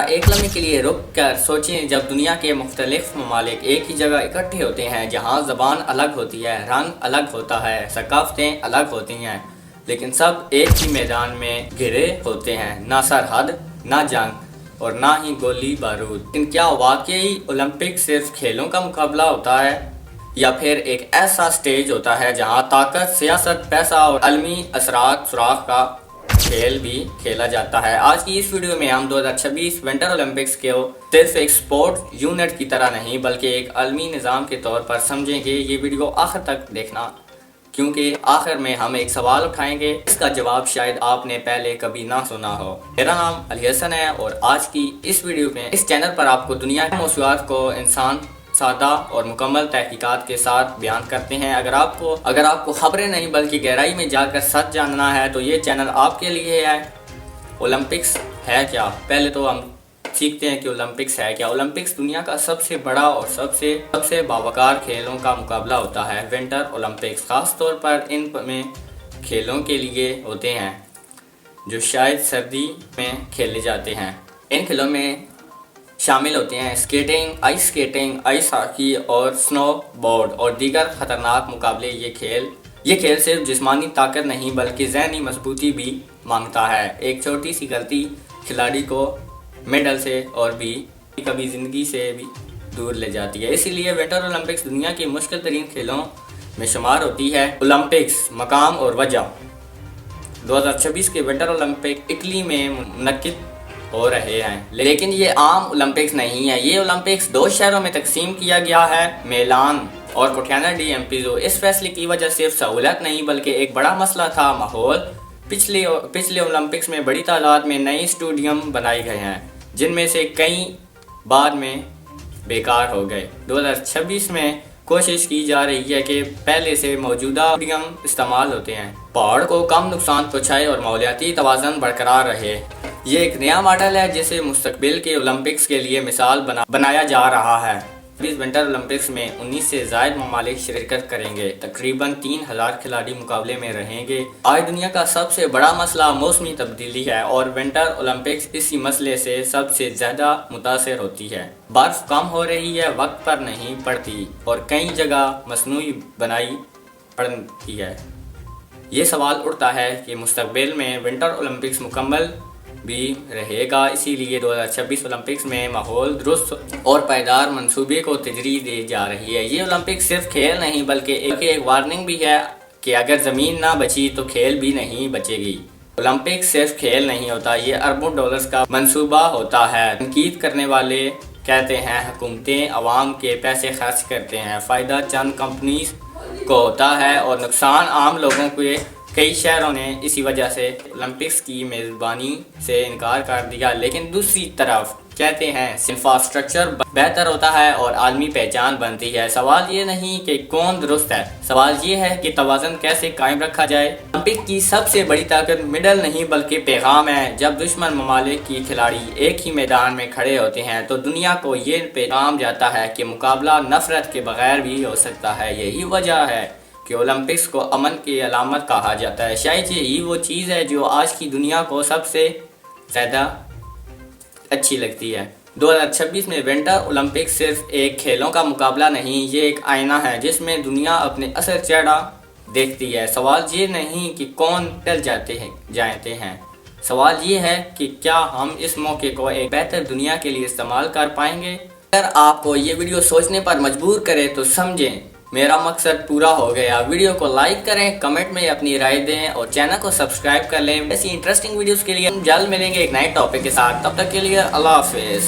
ایک لمحے کے لیے رک کر سوچیں، جب دنیا کے مختلف ممالک ایک ہی جگہ اکٹھے ہوتے ہیں، جہاں زبان الگ ہوتی ہے، رنگ الگ ہوتا ہے، ثقافتیں الگ ہوتی ہیں، لیکن سب ایک ہی میدان میں گھرے ہوتے ہیں، نہ سرحد، نہ جنگ اور نہ ہی گولی بارود۔ لیکن کیا واقعی اولمپک صرف کھیلوں کا مقابلہ ہوتا ہے، یا پھر ایک ایسا سٹیج ہوتا ہے جہاں طاقت، سیاست، پیسہ اور عالمی اثرات سراغ کا کھیل بھی کھیلا جاتا ہے؟ آج کی اس ویڈیو میں ہم 2026 ونٹر اولمپکس کو صرف ایک سپورٹ یونٹ کی طرح نہیں بلکہ ایک عالمی نظام کے طور پر سمجھیں گے۔ یہ ویڈیو آخر تک دیکھنا، کیونکہ آخر میں ہم ایک سوال اٹھائیں گے اس کا جواب شاید آپ نے پہلے کبھی نہ سنا ہو۔ میرا نام علی حسن ہے اور آج کی اس ویڈیو میں اس چینل پر آپ کو دنیا کے موضوعات کو انسان سادہ اور مکمل تحقیقات کے ساتھ بیان کرتے ہیں۔ اگر آپ کو خبریں نہیں بلکہ گہرائی میں جا کر سچ جاننا ہے تو یہ چینل آپ کے لیے ہے۔ اولمپکس ہے کیا؟ پہلے تو ہم سیکھتے ہیں کہ اولمپکس ہے کیا۔ اولمپکس دنیا کا سب سے بڑا اور سب سے باوقار کھیلوں کا مقابلہ ہوتا ہے۔ ونٹر اولمپکس خاص طور پر ان میں کھیلوں کے لیے ہوتے ہیں جو شاید سردی میں کھیلے جاتے ہیں۔ ان کھیلوں میں شامل ہوتے ہیں اسکیٹنگ، آئس ہاکی اور سنو بورڈ اور دیگر خطرناک مقابلے۔ یہ کھیل صرف جسمانی طاقت نہیں بلکہ ذہنی مضبوطی بھی مانگتا ہے۔ ایک چھوٹی سی غلطی کھلاڑی کو میڈل سے اور بھی کبھی زندگی سے بھی دور لے جاتی ہے۔ اسی لیے ونٹر اولمپکس دنیا کی مشکل ترین کھیلوں میں شمار ہوتی ہے۔ اولمپکس مقام اور وجہ۔ 2026 کے ونٹر اولمپک اٹلی میں منعقد ہو رہے ہیں، لیکن یہ عام اولمپکس نہیں ہے۔ یہ اولمپکس 2 شہروں میں تقسیم کیا گیا ہے، میلان اور کوٹیانا ڈی ایمپیزو۔ اس فیصلے کی وجہ صرف سہولت نہیں بلکہ ایک بڑا مسئلہ تھا، ماحول۔ پچھلے اولمپکس میں بڑی تعداد میں نئے اسٹیڈیم بنائے گئے ہیں، جن میں سے کئی بعد میں بیکار ہو گئے۔ 2026 میں کوشش کی جا رہی ہے کہ پہلے سے موجودہ اسٹیڈیم استعمال ہوتے ہیں، پہاڑ کو کم نقصان پہنچائے اور ماحولیاتی توازن برقرار رہے۔ یہ ایک نیا ماڈل ہے جسے مستقبل کے اولمپکس کے لیے مثال بنایا جا رہا ہے۔ اس ونٹر اولمپکس میں 19 سے زائد ممالک شرکت کریں گے۔ تقریباً 3000 کھلاڑی مقابلے میں رہیں گے۔ آج دنیا کا سب سے بڑا مسئلہ موسمی تبدیلی ہے اور ونٹر اولمپکس اسی مسئلے سے سب سے زیادہ متاثر ہوتی ہے۔ برف کم ہو رہی ہے، وقت پر نہیں پڑتی اور کئی جگہ مصنوعی بنائی پڑتی ہے۔ یہ سوال اٹھتا ہے کہ مستقبل میں ونٹر اولمپکس مکمل بھی رہے گا۔ اسی لیے 2026 اولمپکس میں ماحول درست اور پائیدار منصوبے کو ترجیح دی جا رہی ہے۔ یہ اولمپکس صرف کھیل نہیں بلکہ ایک وارننگ بھی ہے کہ اگر زمین نہ بچی تو کھیل بھی نہیں بچے گی۔ اولمپکس صرف کھیل نہیں ہوتا، یہ اربوں ڈالرز کا منصوبہ ہوتا ہے۔ تنقید کرنے والے کہتے ہیں حکومتیں عوام کے پیسے خرچ کرتے ہیں، فائدہ چند کمپنیز کو ہوتا ہے اور نقصان عام لوگوں کو۔ کئی شہروں نے اسی وجہ سے اولمپکس کی میزبانی سے انکار کر دیا، لیکن دوسری طرف کہتے ہیں انفراسٹرکچر بہتر ہوتا ہے اور عالمی پہچان بنتی ہے۔ سوال یہ نہیں کہ کون درست ہے، سوال یہ ہے کہ توازن کیسے قائم رکھا جائے۔ اولمپک کی سب سے بڑی طاقت میڈل نہیں بلکہ پیغام ہے۔ جب دشمن ممالک کی کھلاڑی ایک ہی میدان میں کھڑے ہوتے ہیں تو دنیا کو یہ پیغام جاتا ہے کہ مقابلہ نفرت کے بغیر بھی ہو سکتا ہے۔ یہی وجہ ہے کہ اولمپکس کو امن کی علامت کہا جاتا ہے۔ شاید یہی وہ چیز ہے جو آج کی دنیا کو سب سے زیادہ اچھی لگتی ہے۔ 2026 میں ونٹر اولمپکس صرف ایک کھیلوں کا مقابلہ نہیں، یہ ایک آئینہ ہے جس میں دنیا اپنے اصل چہرہ دیکھتی ہے۔ سوال یہ نہیں کہ کون ٹل جاتے ہیں، سوال یہ ہے کہ کیا ہم اس موقع کو ایک بہتر دنیا کے لیے استعمال کر پائیں گے۔ اگر آپ کو یہ ویڈیو سوچنے پر مجبور کرے تو سمجھیں میرا مقصد پورا ہو گیا۔ ویڈیو کو لائک کریں، کمنٹ میں اپنی رائے دیں اور چینل کو سبسکرائب کر لیں۔ ایسی انٹرسٹنگ ویڈیوز کے لیے ہم جلد ملیں گے ایک نئے ٹاپک کے ساتھ۔ تب تک کے لیے اللہ حافظ۔